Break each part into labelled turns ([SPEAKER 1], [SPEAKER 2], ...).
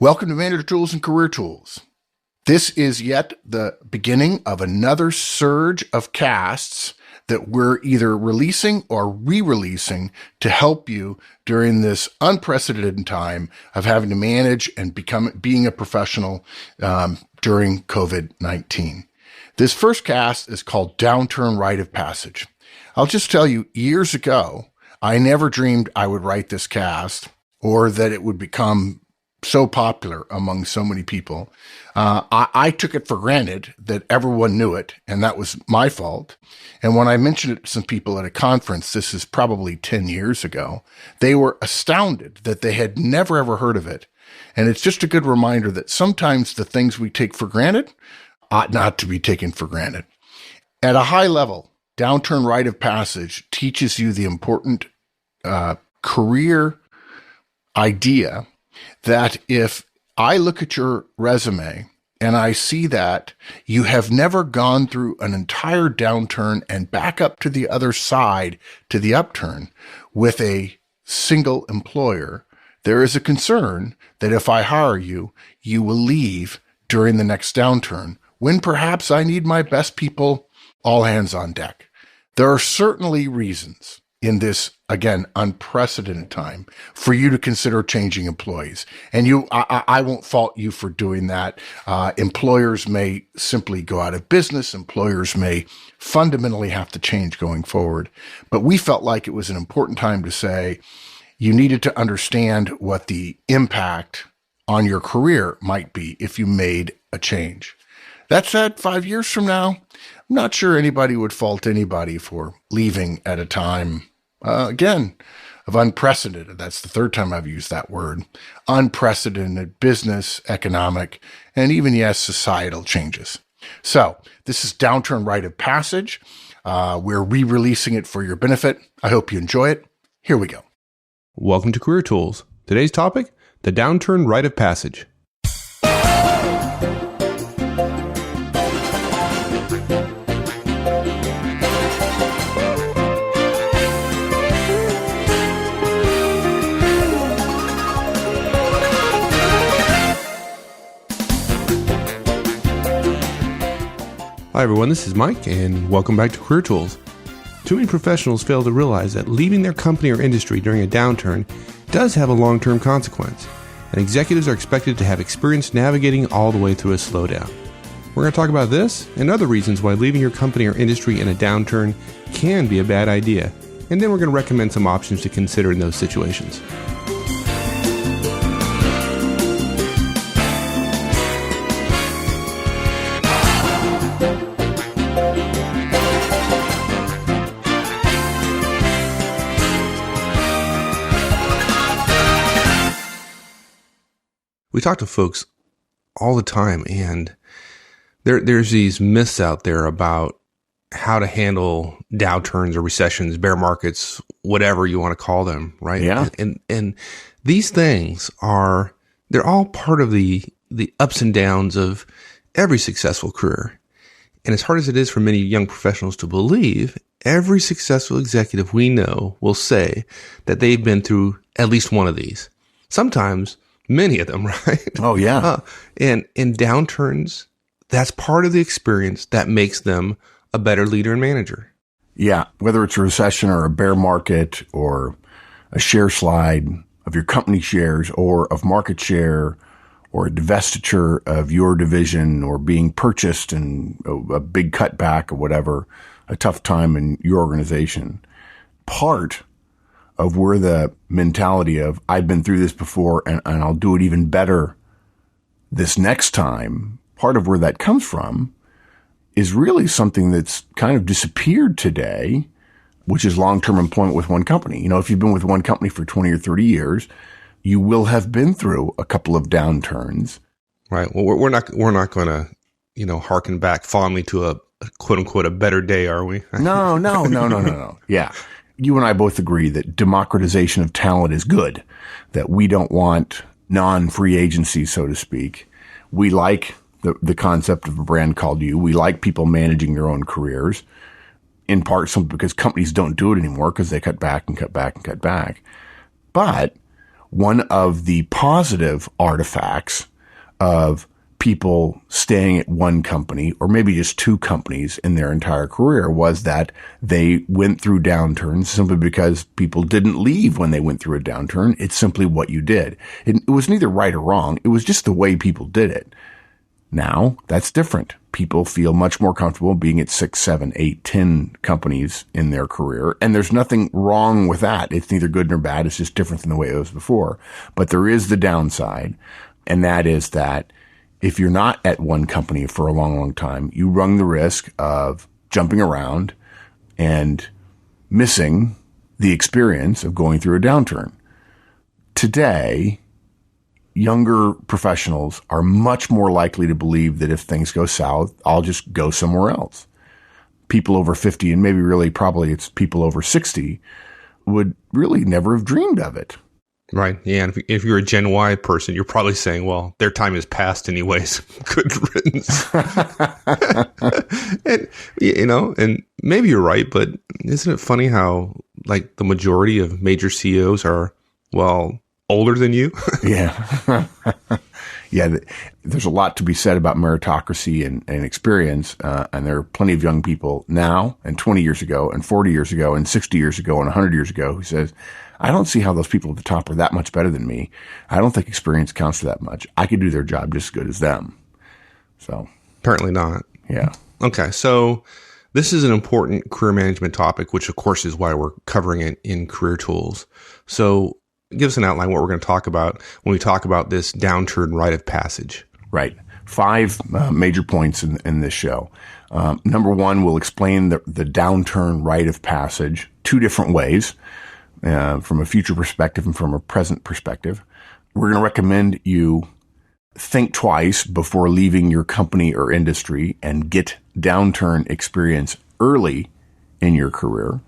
[SPEAKER 1] Welcome to Manager Tools and Career Tools. This is yet the beginning of another surge of casts that we're either releasing or re-releasing to help you during this unprecedented time of having to manage and being a professional during COVID-19. This first cast is called Downturn, Rite of Passage. I'll just tell you, years ago, I never dreamed I would write this cast or that it would become so popular among so many people. I took it for granted that everyone knew it, and that was my fault. And when I mentioned it to some people at a conference, this is probably 10 years ago, they were astounded that they had never, ever heard of it. And it's just a good reminder that sometimes the things we take for granted ought not to be taken for granted. At a high level, Downturn, Rite of Passage teaches you the important career idea that if I look at your resume and I see that you have never gone through an entire downturn and back up to the other side to the upturn with a single employer, there is a concern that if I hire you, you will leave during the next downturn when perhaps I need my best people all hands on deck. There are certainly reasons in this, again, unprecedented time for you to consider changing employees. And I won't fault you for doing that. Employers may simply go out of business. Employers may fundamentally have to change going forward. But we felt like it was an important time to say you needed to understand what the impact on your career might be if you made a change. That said, 5 years from now, I'm not sure anybody would fault anybody for leaving at a time again, of unprecedented, that's the third time I've used that word, unprecedented business, economic, and even, yes, societal changes. So this is Downturn, Rite of Passage. We're re-releasing it for your benefit. I hope you enjoy it. Here we go.
[SPEAKER 2] Welcome to Career Tools. Today's topic, the Downturn, Rite of Passage. Hi everyone, this is Mike, and welcome back to Career Tools. Too many professionals fail to realize that leaving their company or industry during a downturn does have a long-term consequence, and executives are expected to have experience navigating all the way through a slowdown. We're going to talk about this and other reasons why leaving your company or industry in a downturn can be a bad idea, and then we're going to recommend some options to consider in those situations. We talk to folks all the time, and there's these myths out there about how to handle downturns or recessions, bear markets, whatever you want to call them, right?
[SPEAKER 1] Yeah.
[SPEAKER 2] And these things they're all part of the ups and downs of every successful career. And as hard as it is for many young professionals to believe, every successful executive we know will say that they've been through at least one of these. Sometimes many of them, right?
[SPEAKER 1] Oh, yeah.
[SPEAKER 2] And in downturns, that's part of the experience that makes them a better leader and manager.
[SPEAKER 1] Yeah, whether it's a recession or a bear market or a share slide of your company shares or of market share or a divestiture of your division or being purchased and a big cutback or whatever, a tough time in your organization. Part of where the mentality of I've been through this before and I'll do it even better this next time, part of where that comes from is really something that's kind of disappeared today, which is long-term employment with one company. You know, if you've been with one company for 20 or 30 years, you will have been through a couple of downturns.
[SPEAKER 2] Right. Well, we're not going to, harken back fondly to a quote unquote a better day, are we?
[SPEAKER 1] No. Yeah. You and I both agree that democratization of talent is good, that we don't want non-free agency, so to speak. We like the concept of a brand called you. We like people managing their own careers, in part simply because companies don't do it anymore because they cut back and cut back and cut back. But one of the positive artifacts of people staying at one company or maybe just two companies in their entire career was that they went through downturns simply because people didn't leave when they went through a downturn. It's simply what you did. It was neither right or wrong. It was just the way people did it. Now that's different. People feel much more comfortable being at 6, 7, 8, 10 companies in their career. And there's nothing wrong with that. It's neither good nor bad. It's just different than the way it was before. But there is the downside. And that is that if you're not at one company for a long, long time, you run the risk of jumping around and missing the experience of going through a downturn. Today, younger professionals are much more likely to believe that if things go south, I'll just go somewhere else. People over 50, and maybe really probably it's people over 60, would really never have dreamed of it.
[SPEAKER 2] Right. Yeah. And if you're a Gen Y person, you're probably saying, well, their time is past anyways. Good riddance. And, and maybe you're right, but isn't it funny how like the majority of major CEOs are, well, older than you?
[SPEAKER 1] Yeah. Yeah. There's a lot to be said about meritocracy and experience. And there are plenty of young people now and 20 years ago and 40 years ago and 60 years ago and 100 years ago who says, I don't see how those people at the top are that much better than me. I don't think experience counts for that much. I could do their job just as good as them. So
[SPEAKER 2] apparently not.
[SPEAKER 1] Yeah.
[SPEAKER 2] Okay. So this is an important career management topic, which of course is why we're covering it in Career Tools. So give us an outline what we're going to talk about when we talk about this downturn rite of passage. Right.
[SPEAKER 1] 5 major points in this show. Number 1, we'll explain the downturn rite of passage 2 different ways. From a future perspective and from a present perspective. We're going to recommend you think twice before leaving your company or industry and get downturn experience early in your career.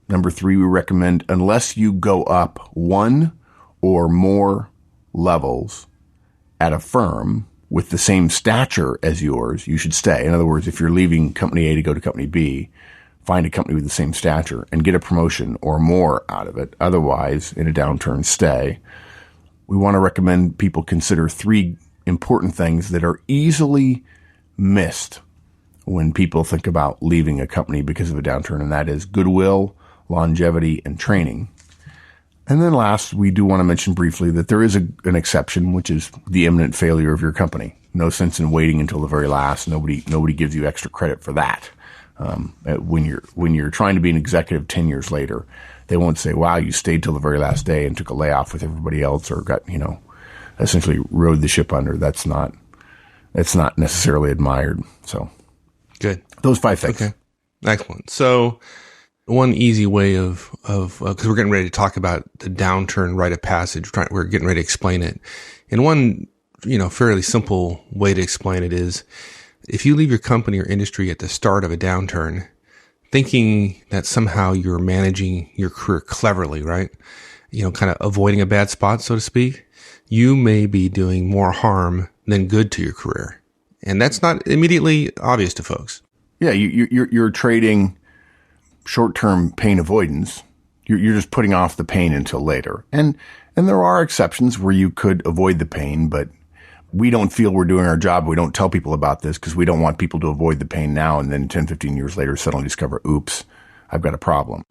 [SPEAKER 1] Number 3, we recommend unless you go up 1 or more levels at a firm with the same stature as yours, you should stay. In other words, if you're leaving company A to go to company B, find a company with the same stature and get a promotion or more out of it. Otherwise, in a downturn, stay. We want to recommend people consider 3 important things that are easily missed when people think about leaving a company because of a downturn, and that is goodwill, longevity, and training. And then last, we do want to mention briefly that there is an exception, which is the imminent failure of your company. No sense in waiting until the very last. Nobody gives you extra credit for that. When you're trying to be an executive 10 years later, they won't say, wow, you stayed till the very last day and took a layoff with everybody else or got, essentially rode the ship under. That's not necessarily admired. So
[SPEAKER 2] good.
[SPEAKER 1] Those 5 things.
[SPEAKER 2] Okay. Excellent. So one easy way of, cause we're getting ready to talk about the downturn rite of passage. We're getting ready to explain it. And one, fairly simple way to explain it is, if you leave your company or industry at the start of a downturn, thinking that somehow you're managing your career cleverly, right? Kind of avoiding a bad spot, so to speak, you may be doing more harm than good to your career. And that's not immediately obvious to folks.
[SPEAKER 1] Yeah. You're trading short-term pain avoidance. You're just putting off the pain until later. And there are exceptions where you could avoid the pain, but we don't feel we're doing our job. We don't tell people about this because we don't want people to avoid the pain now and then 10, 15 years later suddenly discover, oops, I've got a problem.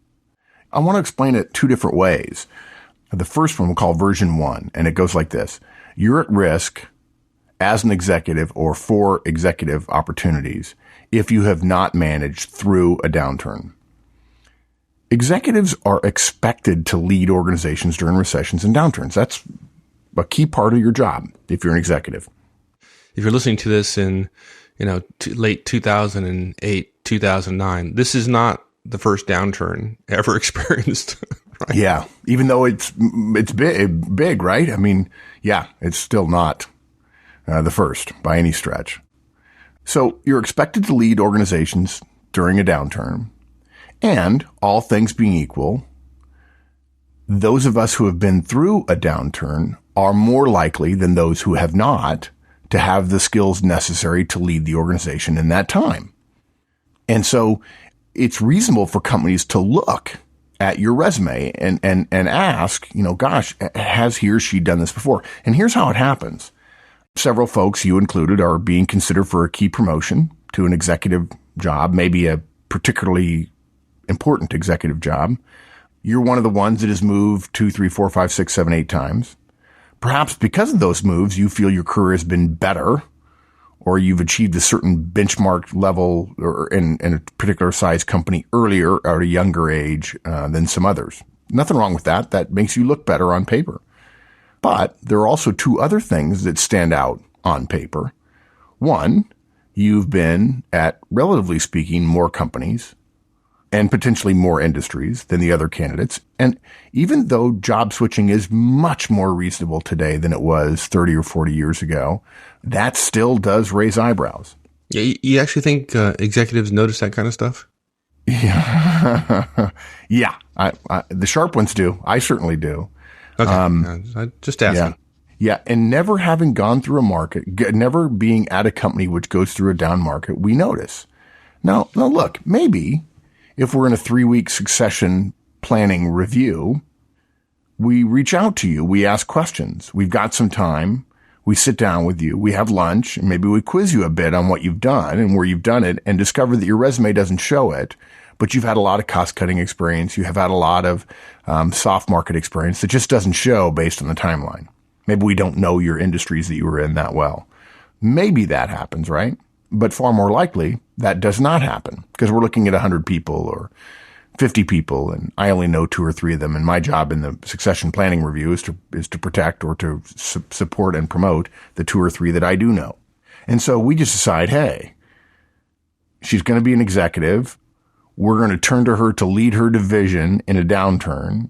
[SPEAKER 1] I want to explain it 2 different ways. The first one we'll call version 1, and it goes like this. You're at risk as an executive or for executive opportunities if you have not managed through a downturn. Executives are expected to lead organizations during recessions and downturns. That's a key part of your job if you're an executive.
[SPEAKER 2] If you're listening to this in, late 2008, 2009, this is not the first downturn ever experienced. Right?
[SPEAKER 1] Yeah. Even though it's big, right? I mean, yeah, it's still not the first by any stretch. So you're expected to lead organizations during a downturn, and all things being equal, those of us who have been through a downturn are more likely than those who have not to have the skills necessary to lead the organization in that time. And so it's reasonable for companies to look at your resume and ask, gosh, has he or she done this before? And here's how it happens. Several folks, you included, are being considered for a key promotion to an executive job, maybe a particularly important executive job. You're one of the ones that has moved 2, 3, 4, 5, 6, 7, 8 times. Perhaps because of those moves, you feel your career has been better, or you've achieved a certain benchmark level or in a particular size company earlier or at a younger age than some others. Nothing wrong with that. That makes you look better on paper. But there are also 2 other things that stand out on paper. One, you've been at, relatively speaking, more companies and potentially more industries than the other candidates. And even though job switching is much more reasonable today than it was 30 or 40 years ago, that still does raise eyebrows.
[SPEAKER 2] Yeah, you actually think executives notice that kind of stuff?
[SPEAKER 1] Yeah. Yeah. The sharp ones do. I certainly do.
[SPEAKER 2] Okay. I just asking.
[SPEAKER 1] Yeah. And never having gone through a market, never being at a company which goes through a down market, we notice. Now look, maybe if we're in a 3-week succession planning review, we reach out to you. We ask questions. We've got some time. We sit down with you. We have lunch, and maybe we quiz you a bit on what you've done and where you've done it, and discover that your resume doesn't show it, but you've had a lot of cost-cutting experience. You have had a lot of soft market experience that just doesn't show based on the timeline. Maybe we don't know your industries that you were in that well. Maybe that happens, right? But far more likely, that does not happen because we're looking at 100 people or 50 people, and I only know 2 or 3 of them. And my job in the succession planning review is to protect or to support and promote the 2 or 3 that I do know. And so we just decide, hey, she's going to be an executive. We're going to turn to her to lead her division in a downturn.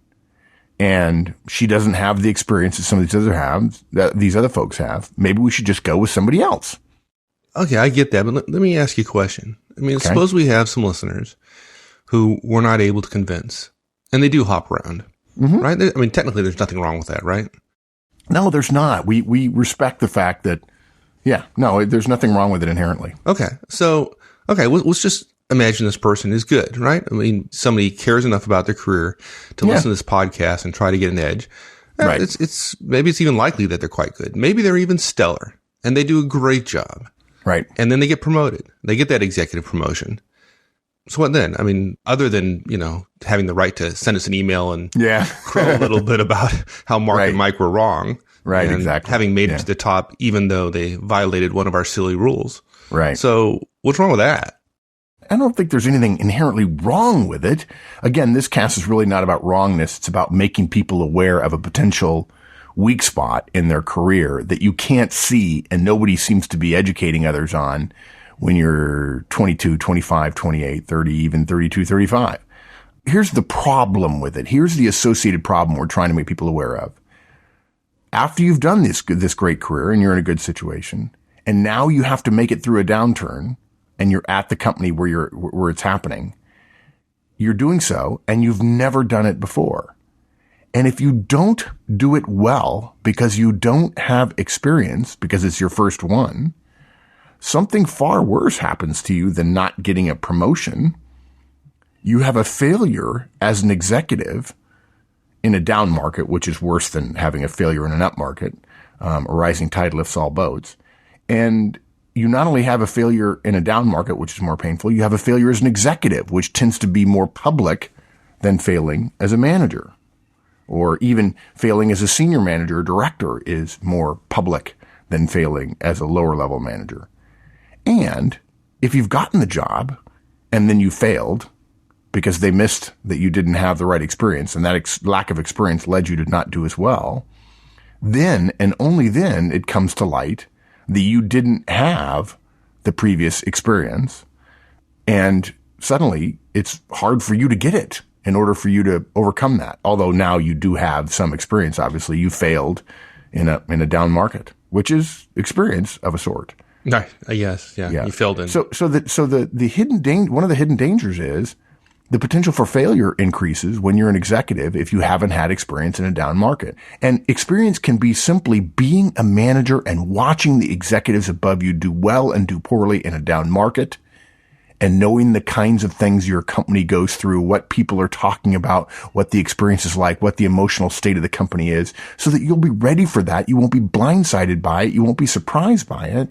[SPEAKER 1] And she doesn't have the experience that some of these other folks have. Maybe we should just go with somebody else.
[SPEAKER 2] Okay, I get that, but let me ask you a question. I mean, suppose we have some listeners who we're not able to convince, and they do hop around, right? I mean, technically, there's nothing wrong with that, right?
[SPEAKER 1] No, there's not. We respect the fact that, there's nothing wrong with it inherently.
[SPEAKER 2] Okay, so, let's just imagine this person is good, right? I mean, somebody cares enough about their career to listen to this podcast and try to get an edge.
[SPEAKER 1] Right.
[SPEAKER 2] Maybe it's even likely that they're quite good. Maybe they're even stellar, and they do a great job.
[SPEAKER 1] Right.
[SPEAKER 2] And then they get promoted. They get that executive promotion. So what then? I mean, other than, having the right to send us an email and crow a little bit about how Mark and Mike were wrong.
[SPEAKER 1] Right,
[SPEAKER 2] and
[SPEAKER 1] exactly.
[SPEAKER 2] Having made it to the top, even though they violated one of our silly rules.
[SPEAKER 1] Right.
[SPEAKER 2] So what's wrong with that?
[SPEAKER 1] I don't think there's anything inherently wrong with it. Again, this cast is really not about wrongness. It's about making people aware of a potential weak spot in their career that you can't see and nobody seems to be educating others on when you're 22, 25, 28, 30, even 32, 35. Here's the problem with it. Here's the associated problem we're trying to make people aware of. After you've done this great career and you're in a good situation, and now you have to make it through a downturn and you're at the company where it's happening, you're doing so and you've never done it before. And if you don't do it well because you don't have experience, because it's your first one, something far worse happens to you than not getting a promotion. You have a failure as an executive in a down market, which is worse than having a failure in an up market. A rising tide lifts all boats. And you not only have a failure in a down market, which is more painful, you have a failure as an executive, which tends to be more public than failing as a manager. Or even failing as a senior manager or director is more public than failing as a lower level manager. And if you've gotten the job and then you failed because they missed that you didn't have the right experience and that lack of experience led you to not do as well, then and only then it comes to light that you didn't have the previous experience. And suddenly it's hard for you to get it in order for you to overcome that. Although now you do have some experience. Obviously, you failed in a down market, which is experience of a sort.
[SPEAKER 2] Right. Yes. Yeah. You failed in.
[SPEAKER 1] So the hidden one of the hidden dangers is the potential for failure increases when you're an executive if you haven't had experience in a down market. And experience can be simply being a manager and watching the executives above you do well and do poorly in a down market and knowing the kinds of things your company goes through, what people are talking about, what the experience is like, what the emotional state of the company is, so that you'll be ready for that. You won't be blindsided by it. You won't be surprised by it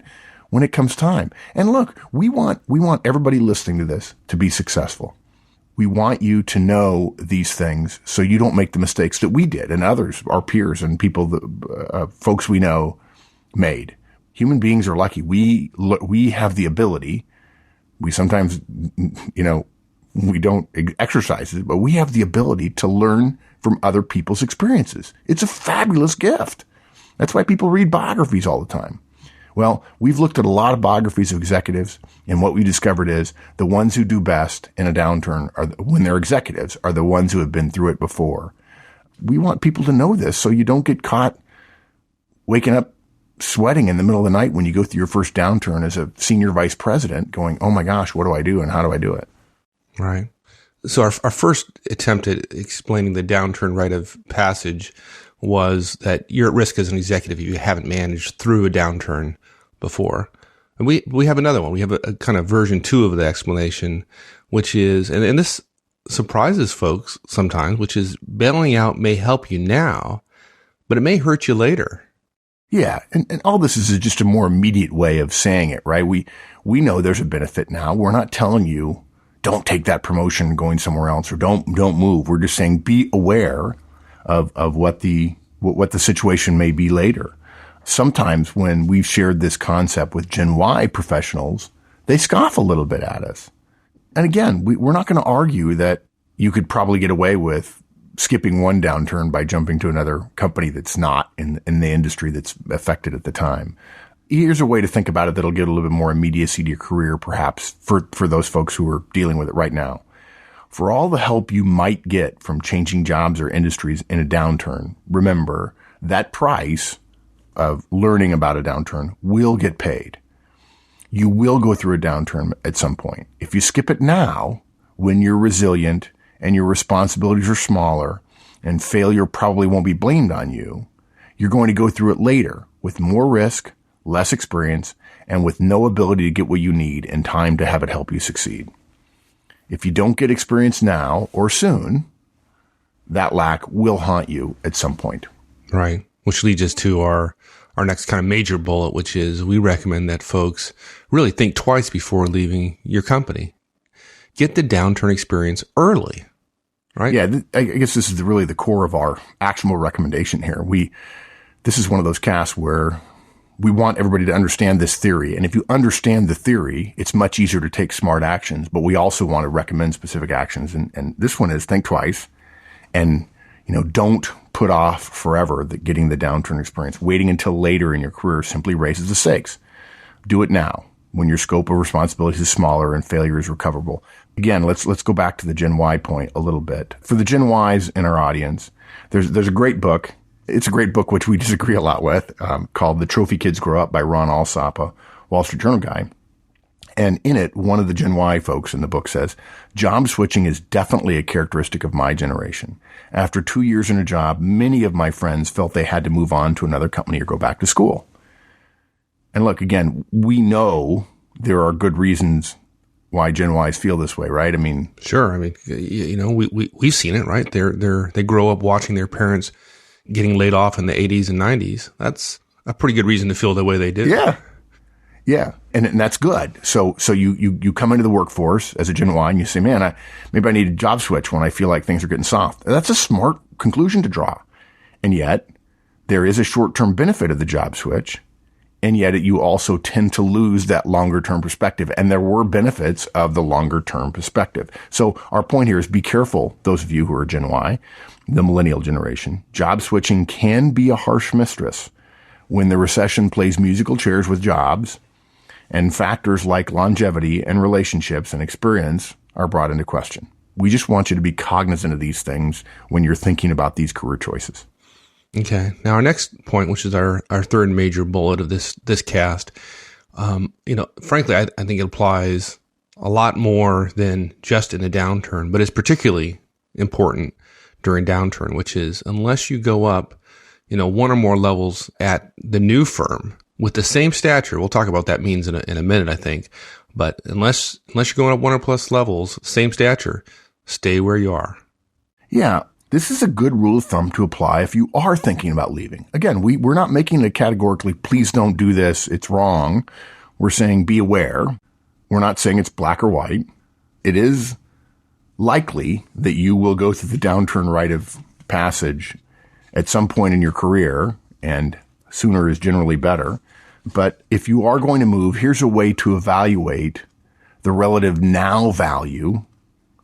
[SPEAKER 1] when it comes time. And look, we want everybody listening to this to be successful. We want you to know these things so you don't make the mistakes that we did and others, our peers and people, folks we know made. Human beings are lucky. We have the ability. We sometimes, we don't exercise it, but we have the ability to learn from other people's experiences. It's a fabulous gift. That's why people read biographies all the time. Well, we've looked at a lot of biographies of executives, and what we discovered is the ones who do best in a downturn when they're executives are the ones who have been through it before. We want people to know this so you don't get caught waking up sweating in the middle of the night when you go through your first downturn as a senior vice president going, oh my gosh, what do I do and how do I do it?
[SPEAKER 2] Right. So our first attempt at explaining the downturn rite of passage was that you're at risk as an executive if you haven't managed through a downturn before. And we have another one. We have a kind of version 2 of the explanation, which is, and this surprises folks sometimes, which is bailing out may help you now, but it may hurt you later.
[SPEAKER 1] Yeah. And all this is just a more immediate way of saying it, right? We know there's a benefit now. We're not telling you don't take that promotion going somewhere else or don't move. We're just saying be aware of what the situation may be later. Sometimes when we've shared this concept with Gen Y professionals, they scoff a little bit at us. And again, we're not going to argue that you could probably get away with skipping one downturn by jumping to another company that's not in the industry that's affected at the time. Here's a way to think about it that'll give a little bit more immediacy to your career, perhaps, for those folks who are dealing with it right now. For all the help you might get from changing jobs or industries in a downturn, remember that price of learning about a downturn will get paid. You will go through a downturn at some point. If you skip it now, when you're resilient and your responsibilities are smaller and failure probably won't be blamed on you, you're going to go through it later with more risk, less experience, and with no ability to get what you need in time to have it help you succeed. If you don't get experience now or soon, that lack will haunt you at some point.
[SPEAKER 2] Right. Which leads us to our next kind of major bullet, which is we recommend that folks really think twice before leaving your company. Get the downturn experience early, right?
[SPEAKER 1] Yeah, I guess this is really the core of our actionable recommendation here. This is one of those casts where we want everybody to understand this theory. And if you understand the theory, it's much easier to take smart actions, but we also want to recommend specific actions. And this one is think twice and, don't put off forever getting the downturn experience. Waiting until later in your career simply raises the stakes. Do it now when your scope of responsibilities is smaller and failure is recoverable. Again, let's go back to the Gen Y point a little bit. For the Gen Ys in our audience, there's a great book. It's a great book, which we disagree a lot with, called The Trophy Kids Grow Up by Ron Alsop, a Wall Street Journal guy. And in it, one of the Gen Y folks in the book says, job switching is definitely a characteristic of my generation. After 2 years in a job, many of my friends felt they had to move on to another company or go back to school. And look, again, we know there are good reasons why Gen Ys feel this way, right? I mean,
[SPEAKER 2] sure. I mean, we've seen it, right? They grow up watching their parents getting laid off in the 80s and 90s. That's a pretty good reason to feel the way they did.
[SPEAKER 1] Yeah. Yeah. And that's good. So you come into the workforce as a Gen Y and you say, man, maybe I need a job switch when I feel like things are getting soft. That's a smart conclusion to draw. And yet there is a short-term benefit of the job switch. And yet you also tend to lose that longer-term perspective. And there were benefits of the longer-term perspective. So our point here is be careful, those of you who are Gen Y, the millennial generation. Job switching can be a harsh mistress when the recession plays musical chairs with jobs and factors like longevity and relationships and experience are brought into question. We just want you to be cognizant of these things when you're thinking about these career choices.
[SPEAKER 2] Okay. Now our next point, which is our third major bullet of this cast, frankly, I think it applies a lot more than just in a downturn, but it's particularly important during downturn, which is unless you go up, one or more levels at the new firm with the same stature, we'll talk about what that means in a minute, I think, But unless you're going up 100 plus levels, same stature, stay where you are.
[SPEAKER 1] Yeah. This is a good rule of thumb to apply if you are thinking about leaving. Again, we're not making it categorically, please don't do this, it's wrong. We're saying be aware. We're not saying it's black or white. It is likely that you will go through the downturn rite of passage at some point in your career, and sooner is generally better. But if you are going to move, here's a way to evaluate the relative now value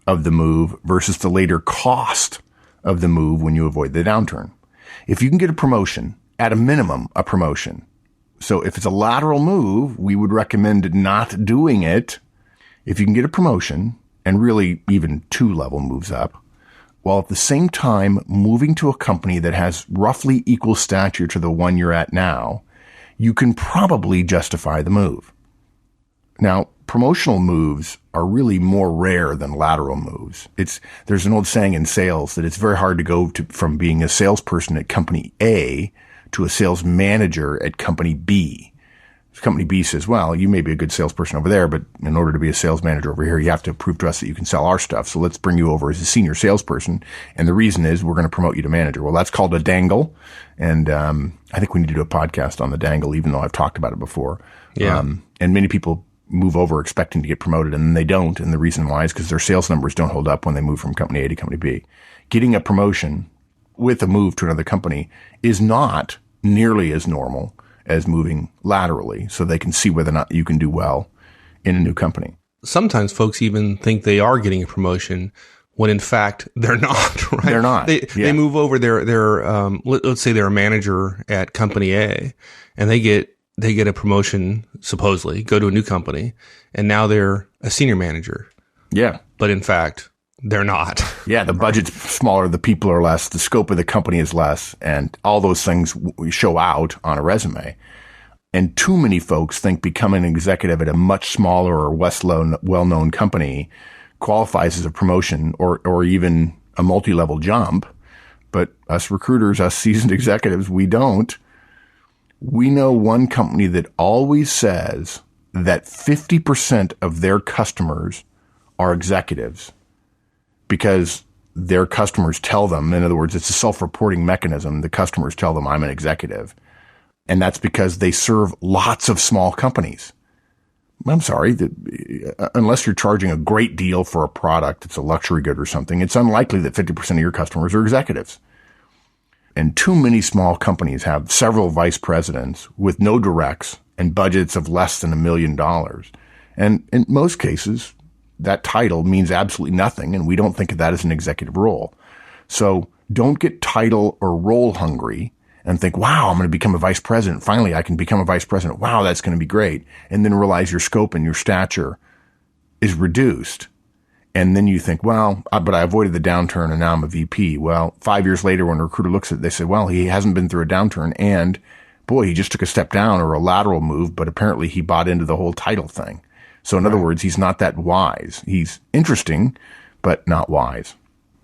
[SPEAKER 1] of the move versus the later cost of the move when you avoid the downturn. If you can get a promotion, at a minimum, a promotion. So if it's a lateral move, we would recommend not doing it. If you can get a promotion, and really even 2-level moves up, while at the same time moving to a company that has roughly equal stature to the one you're at now, you can probably justify the move. Now, promotional moves are really more rare than lateral moves. There's an old saying in sales that it's very hard to go from being a salesperson at company A to a sales manager at company B. Company B says, well, you may be a good salesperson over there, but in order to be a sales manager over here, you have to prove to us that you can sell our stuff. So let's bring you over as a senior salesperson. And the reason is we're going to promote you to manager. Well, that's called a dangle. And I think we need to do a podcast on the dangle, even though I've talked about it before.
[SPEAKER 2] Yeah.
[SPEAKER 1] And many people move over expecting to get promoted, and then they don't. And the reason why is because their sales numbers don't hold up when they move from company A to company B. Getting a promotion with a move to another company is not nearly as normal as moving laterally, so they can see whether or not you can do well in a new company.
[SPEAKER 2] Sometimes folks even think they are getting a promotion when in fact they're not, right?
[SPEAKER 1] They're not.
[SPEAKER 2] They move over, let's say they're a manager at company A, and they get a promotion, supposedly, go to a new company, and now they're a senior manager.
[SPEAKER 1] Yeah.
[SPEAKER 2] But in fact, they're not.
[SPEAKER 1] Yeah, the budget's smaller, the people are less, the scope of the company is less, and all those things show out on a resume. And too many folks think becoming an executive at a much smaller or less well-known company qualifies as a promotion or even a multi-level jump. But us recruiters, us seasoned executives, we don't. We know one company that always says that 50% of their customers are executives, because their customers tell them, in other words, it's a self-reporting mechanism. The customers tell them, I'm an executive. And that's because they serve lots of small companies. I'm sorry, unless you're charging a great deal for a product, it's a luxury good or something, it's unlikely that 50% of your customers are executives. And too many small companies have several vice presidents with no directs and budgets of less than $1 million. And in most cases, that title means absolutely nothing, and we don't think of that as an executive role. So don't get title or role hungry and think, wow, I'm going to become a vice president. Finally, I can become a vice president. Wow, that's going to be great. And then realize your scope and your stature is reduced. And then you think, well, but I avoided the downturn and now I'm a VP. Well, 5 years later, when a recruiter looks at it, they say, well, he hasn't been through a downturn, and boy, he just took a step down or a lateral move, but apparently he bought into the whole title thing. So in other words, he's not that wise. He's interesting, but not wise.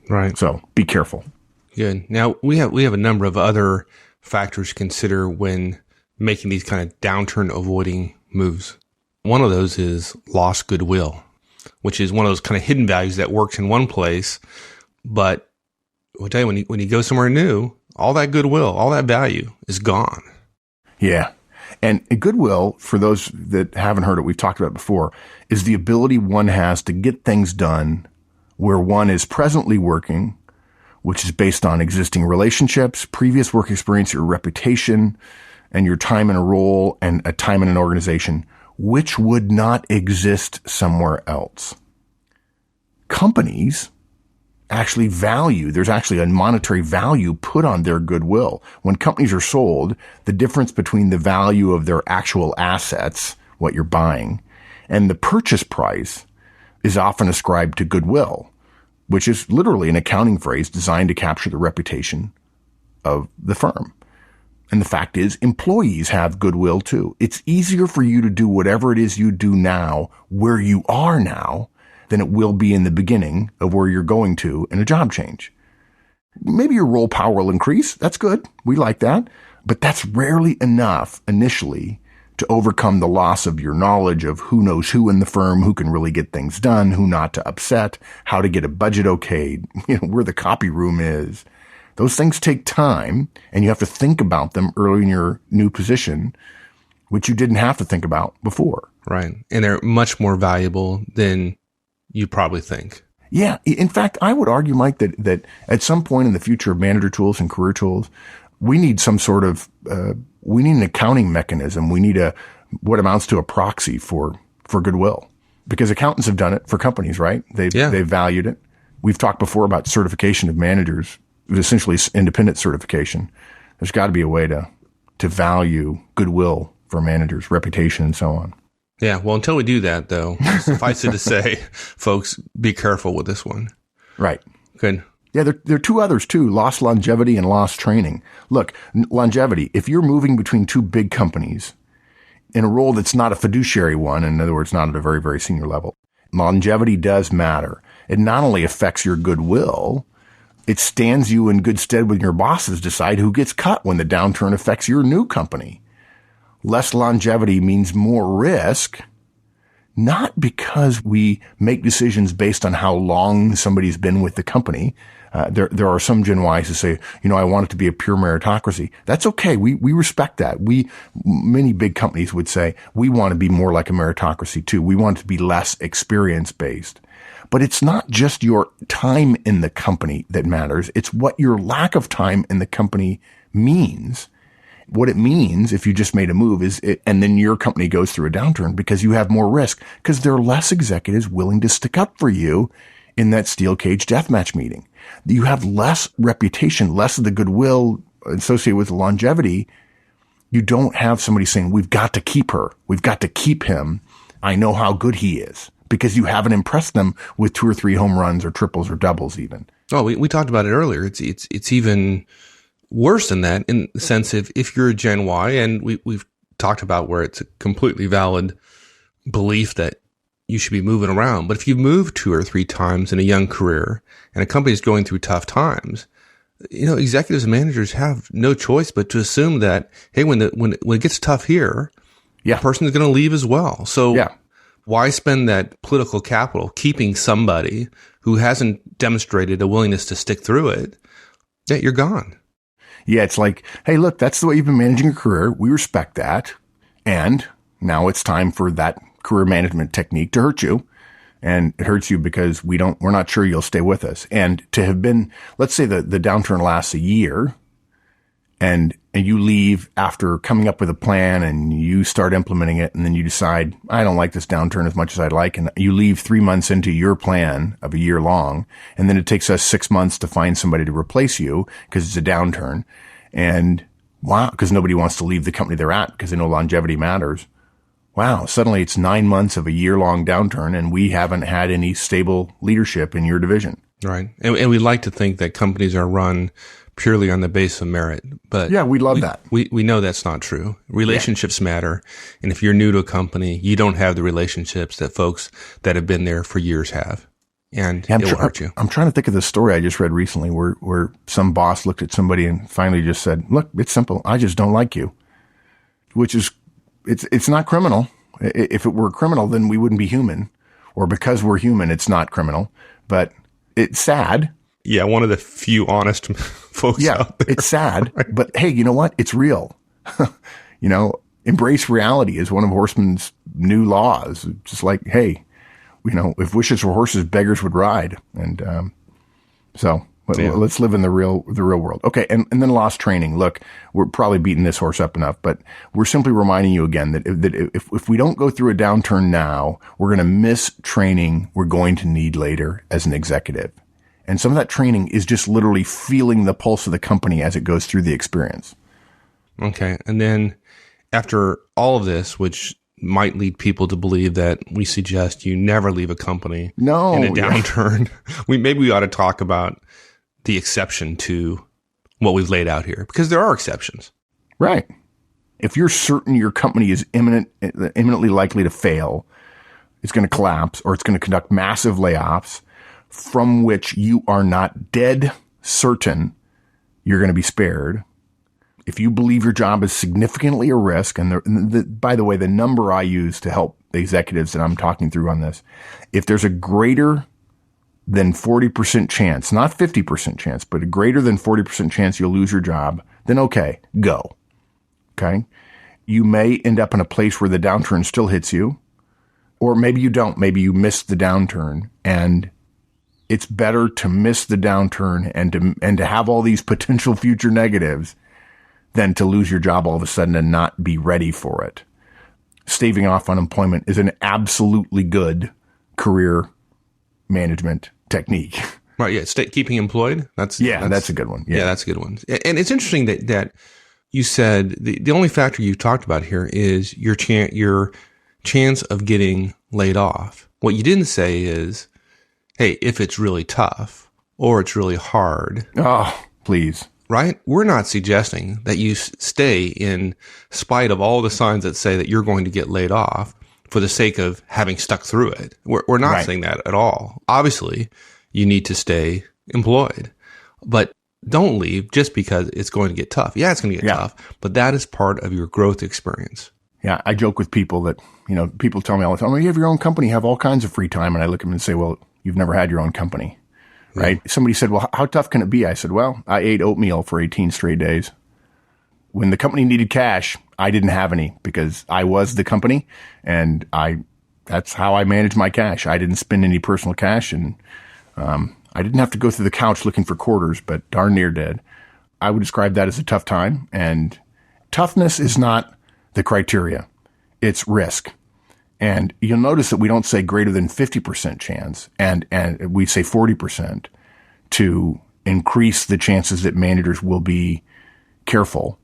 [SPEAKER 2] Right.
[SPEAKER 1] So be careful.
[SPEAKER 2] Good. Now we have a number of other factors to consider when making these kind of downturn avoiding moves. One of those is lost goodwill, which is one of those kind of hidden values that works in one place, but I'll tell you, when you go somewhere new, all that goodwill, all that value is gone.
[SPEAKER 1] Yeah. And goodwill, for those that haven't heard it, we've talked about it before, is the ability one has to get things done where one is presently working, which is based on existing relationships, previous work experience, your reputation, and your time in a role and a time in an organization, which would not exist somewhere else. Companies actually there's actually a monetary value put on their goodwill. When companies are sold, the difference between the value of their actual assets, what you're buying, and the purchase price is often ascribed to goodwill, which is literally an accounting phrase designed to capture the reputation of the firm. And the fact is, employees have goodwill too. It's easier for you to do whatever it is you do now, where you are now, than it will be in the beginning of where you're going to in a job change. Maybe your role power will increase. That's good. We like that. But that's rarely enough initially to overcome the loss of your knowledge of who knows who in the firm, who can really get things done, who not to upset, how to get a budget okayed, where the copy room is. Those things take time, and you have to think about them early in your new position, which you didn't have to think about before.
[SPEAKER 2] Right. And they're much more valuable than you probably think.
[SPEAKER 1] Yeah. In fact, I would argue, Mike, that at some point in the future of manager tools and career tools, we need some sort of, we need an accounting mechanism. We need what amounts to a proxy for goodwill, because accountants have done it for companies, right? They've valued it. We've talked before about certification of managers, essentially independent certification. There's got to be a way to value goodwill for managers, reputation, and so on.
[SPEAKER 2] Yeah. Well, until we do that, though, suffice it to say, folks, be careful with this one.
[SPEAKER 1] Right.
[SPEAKER 2] Good.
[SPEAKER 1] Yeah, there are two others too, lost longevity and lost training. Look, longevity, if you're moving between two big companies in a role that's not a fiduciary one, in other words, not at a very, very senior level, longevity does matter. It not only affects your goodwill, it stands you in good stead when your bosses decide who gets cut when the downturn affects your new company. Less longevity means more risk, not because we make decisions based on how long somebody's been with the company. There are some Gen Ys who say, I want it to be a pure meritocracy. That's okay. We respect that. Many big companies would say, we want to be more like a meritocracy too. We want it to be less experience based. But it's not just your time in the company that matters. It's what your lack of time in the company means. What it means if you just made a move and then your company goes through a downturn because you have more risk, because there are less executives willing to stick up for you in that steel cage deathmatch meeting. You have less reputation, less of the goodwill associated with longevity. You don't have somebody saying, we've got to keep her. We've got to keep him. I know how good he is, because you haven't impressed them with 2 or 3 home runs or triples or doubles even.
[SPEAKER 2] Oh, we talked about it earlier. It's even worse than that, in the sense if you're a Gen Y, and we've talked about where it's a completely valid belief that you should be moving around. But if you move 2 or 3 times in a young career and a company is going through tough times, executives and managers have no choice but to assume that, hey, when it gets tough here, the person is going to leave as well. So why spend that political capital keeping somebody who hasn't demonstrated a willingness to stick through it? Yeah, you're gone.
[SPEAKER 1] Yeah, it's like, hey, look, that's the way you've been managing your career. We respect that. And now it's time for that career management technique to hurt you. And it hurts you because we're not sure you'll stay with us. And to have been, let's say the downturn lasts a year and you leave after coming up with a plan and you start implementing it. And then you decide, I don't like this downturn as much as I'd like. And you leave 3 months into your plan of a year long. And then it takes us 6 months to find somebody to replace you because it's a downturn. And wow, because nobody wants to leave the company they're at because they know longevity matters. Wow, suddenly it's 9 months of a year-long downturn and we haven't had any stable leadership in your division.
[SPEAKER 2] Right. And we like to think that companies are run purely on the basis of merit. But
[SPEAKER 1] yeah, we love that.
[SPEAKER 2] We know that's not true. Relationships matter. And if you're new to a company, you don't have the relationships that folks that have been there for years have. And it will hurt you. I'm
[SPEAKER 1] trying to think of the story I just read recently where some boss looked at somebody and finally just said, look, it's simple. I just don't like you, which is, it's not criminal. If it were criminal, then we wouldn't be human, or because we're human, it's not criminal, but it's sad.
[SPEAKER 2] Yeah. One of the few honest folks out there.
[SPEAKER 1] It's sad, right? But hey, you know what? It's real. Embrace reality is one of Horstman's new laws. It's just like, hey, if wishes were horses, beggars would ride. And, let's live in the real world. Okay. And then lost training. Look, we're probably beating this horse up enough, but we're simply reminding you again that if we don't go through a downturn now, we're going to miss training we're going to need later as an executive. And some of that training is just literally feeling the pulse of the company as it goes through the experience.
[SPEAKER 2] Okay. And then after all of this, which might lead people to believe that we suggest you never leave a company in a downturn, maybe we ought to talk about the exception to what we've laid out here, because there are exceptions.
[SPEAKER 1] Right. If you're certain your company is imminently likely to fail, it's going to collapse, or it's going to conduct massive layoffs from which you are not dead certain you're going to be spared, If you believe your job is significantly a risk, and by the way, the number I use to help the executives that I'm talking through on this, if there's a greater than 40% chance, not 50% chance, but a greater than 40% chance you'll lose your job, then okay, go. Okay? You may end up in a place where the downturn still hits you, or maybe you don't. Maybe you missed the downturn, and it's better to miss the downturn and to have all these potential future negatives than to lose your job all of a sudden and not be ready for it. Staving off unemployment is an absolutely good career management technique.
[SPEAKER 2] Right. Yeah. Keeping employed. That's
[SPEAKER 1] a good one.
[SPEAKER 2] Yeah, that's a good one. And it's interesting that you said the only factor you talked about here is your chance of getting laid off. What you didn't say is, hey, if it's really tough or it's really hard.
[SPEAKER 1] Oh, please.
[SPEAKER 2] Right? We're not suggesting that you stay in spite of all the signs that say that you're going to get laid off for the sake of having stuck through it. We're not saying that at all. Obviously, you need to stay employed, but don't leave just because it's going to get tough. Yeah, it's going to get tough, but that is part of your growth experience.
[SPEAKER 1] Yeah, I joke with people that, people tell me all the time, you have your own company, you have all kinds of free time. And I look at them and say, well, you've never had your own company. Right. Yeah. Somebody said, well, how tough can it be? I said, well, I ate oatmeal for 18 straight days. When the company needed cash, I didn't have any because I was the company, and that's how I managed my cash. I didn't spend any personal cash, and I didn't have to go through the couch looking for quarters, but darn near did. I would describe that as a tough time, and toughness is not the criteria. It's risk. And you'll notice that we don't say greater than 50% chance, and we say 40% to increase the chances that managers will be careful.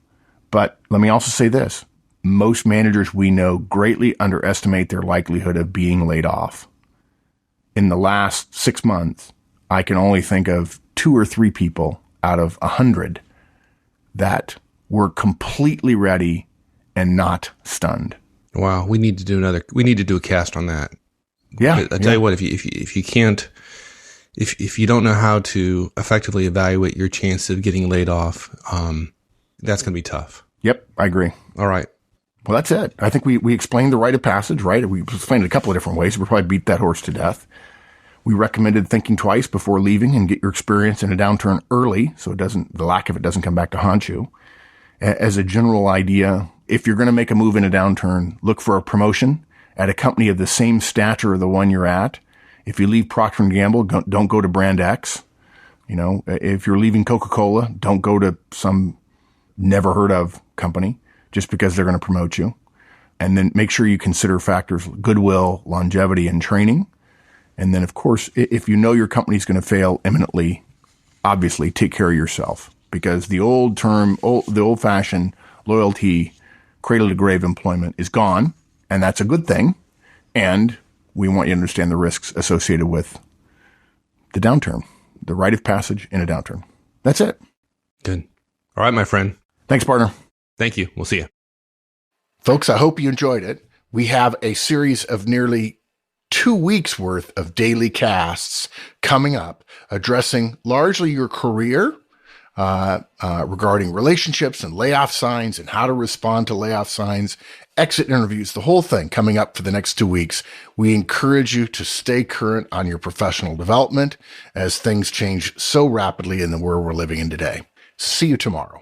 [SPEAKER 1] But let me also say this. Most managers we know greatly underestimate their likelihood of being laid off. In the last 6 months, I can only think of 2 or 3 people out of 100 that were completely ready and not stunned.
[SPEAKER 2] Wow, we need to do a cast on that.
[SPEAKER 1] Yeah.
[SPEAKER 2] I tell you what, if you can't, if you don't know how to effectively evaluate your chance of getting laid off, that's going to be tough.
[SPEAKER 1] Yep, I agree.
[SPEAKER 2] All right.
[SPEAKER 1] Well, that's it. I think we explained the rite of passage, right? We explained it a couple of different ways. We'll probably beat that horse to death. We recommended thinking twice before leaving and get your experience in a downturn early so the lack of it doesn't come back to haunt you. As a general idea, if you're going to make a move in a downturn, look for a promotion at a company of the same stature of the one you're at. If you leave Procter & Gamble, don't go to brand X. If you're leaving Coca-Cola, don't go to some never heard of company just because they're going to promote you. And then make sure you consider factors goodwill, longevity, and training. And then, of course, if you know your company's going to fail imminently, obviously take care of yourself, because the old-fashioned loyalty, cradle to grave employment is gone, and that's a good thing. And we want you to understand the risks associated with the downturn, the rite of passage in a downturn. That's it.
[SPEAKER 2] Good. All right, my friend.
[SPEAKER 1] Thanks, partner.
[SPEAKER 2] Thank you. We'll see you.
[SPEAKER 1] Folks, I hope you enjoyed it. We have a series of nearly 2 weeks worth of daily casts coming up, addressing largely your career, regarding relationships and layoff signs and how to respond to layoff signs, exit interviews, the whole thing coming up for the next 2 weeks. We encourage you to stay current on your professional development as things change so rapidly in the world we're living in today. See you tomorrow.